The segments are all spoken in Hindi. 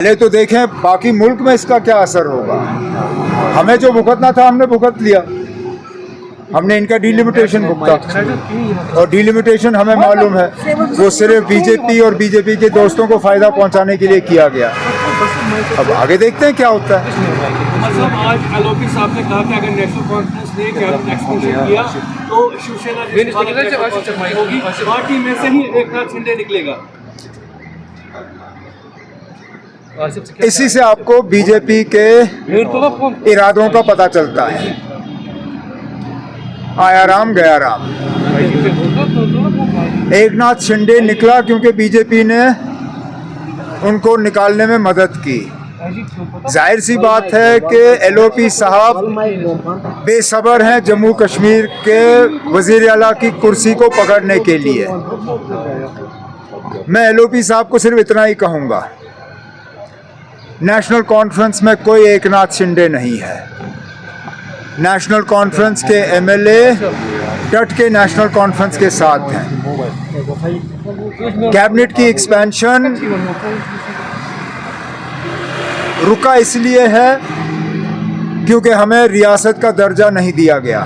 पहले तो देखें बाकी मुल्क में इसका क्या असर होगा। हमें जो भुगतना था हमने भुगत लिया, हमने इनका डिलिमिटेशन भुगता और डिलिमिटेशन हमें मालूम है वो सिर्फ बीजेपी और बीजेपी के दोस्तों को फायदा पहुंचाने के लिए किया गया। अब आगे देखते हैं क्या होता है। मतलब आज एलओपी साहब ने कहा कि अगर नेशनल कॉन्फ्रेंस ने किया तो शिवसेना होगी, पार्टी में से ही एकनाथ शिंदे निकलेगा। इसी से आपको बीजेपी के इरादों का पता चलता है। आया राम गया राम। एकनाथ शिंदे निकला क्योंकि बीजेपी ने उनको निकालने में मदद की। जाहिर सी बात है कि एलओपी साहब बेसब्र हैं जम्मू कश्मीर के वजीर आला की कुर्सी को पकड़ने के लिए। मैं एलओपी साहब को सिर्फ इतना ही कहूँगा, नेशनल कॉन्फ्रेंस में कोई एकनाथ शिंदे नहीं है। नेशनल कॉन्फ्रेंस के एमएलए डट के नेशनल कॉन्फ्रेंस के साथ हैं। कैबिनेट की एक्सपेंशन रुका इसलिए है क्योंकि हमें रियासत का दर्जा नहीं दिया गया।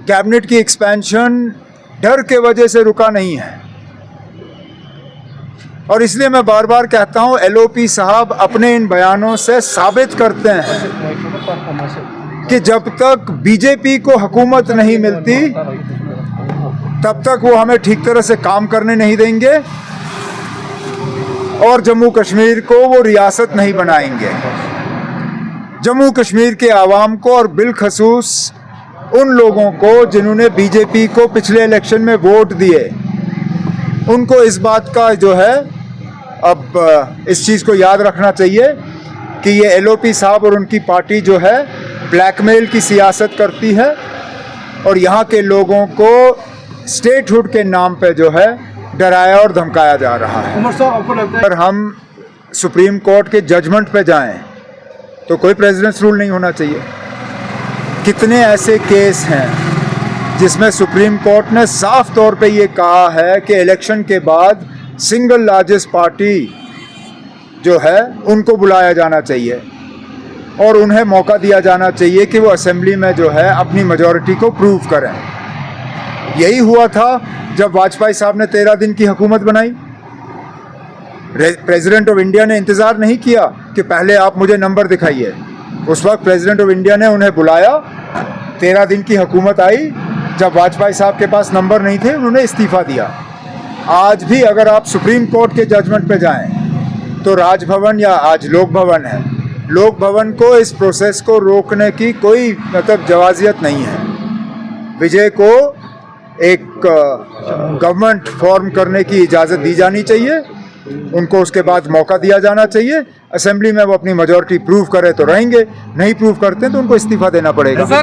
कैबिनेट की एक्सपेंशन डर के वजह से रुका नहीं है और इसलिए मैं बार बार कहता हूं एलओपी साहब अपने इन बयानों से साबित करते हैं कि जब तक बीजेपी को हुकूमत नहीं मिलती तब तक वो हमें ठीक तरह से काम करने नहीं देंगे और जम्मू कश्मीर को वो रियासत नहीं बनाएंगे। जम्मू कश्मीर के आवाम को और बिलखसूस उन लोगों को जिन्होंने बीजेपी को पिछले इलेक्शन में वोट दिए, उनको इस बात का जो है अब इस चीज़ को याद रखना चाहिए कि ये एलओपी साहब और उनकी पार्टी जो है ब्लैकमेल की सियासत करती है और यहाँ के लोगों को स्टेटहुड के नाम पे जो है डराया और धमकाया जा रहा है। अगर हम सुप्रीम कोर्ट के जजमेंट पे जाएं तो कोई प्रेसिडेंट्स रूल नहीं होना चाहिए। कितने ऐसे केस हैं जिसमें सुप्रीम कोर्ट ने साफ तौर पे ये कहा है कि इलेक्शन के बाद सिंगल लार्जेस्ट पार्टी जो है उनको बुलाया जाना चाहिए और उन्हें मौका दिया जाना चाहिए कि वो असेंबली में जो है अपनी मेजॉरिटी को प्रूव करें। यही हुआ था जब वाजपेयी साहब ने 13 दिन की हुकूमत बनाई। प्रेसिडेंट ऑफ इंडिया ने इंतज़ार नहीं किया कि पहले आप मुझे नंबर दिखाइए। उस वक्त प्रेसिडेंट ऑफ इंडिया ने उन्हें बुलाया, 13 दिन की हुकूमत आई। जब वाजपेयी साहब के पास नंबर नहीं थे उन्होंने इस्तीफ़ा दिया। आज भी अगर आप सुप्रीम कोर्ट के जजमेंट पे जाएं तो राजभवन या आज लोक भवन है, लोक भवन को इस प्रोसेस को रोकने की कोई मतलब जवाजियत नहीं है। विजय को एक गवर्नमेंट फॉर्म करने की इजाज़त दी जानी चाहिए, उनको उसके बाद मौका दिया जाना चाहिए। असेंबली में वो अपनी मेजॉरिटी प्रूव करे तो रहेंगे, नहीं प्रूव करते तो उनको इस्तीफ़ा देना पड़ेगा।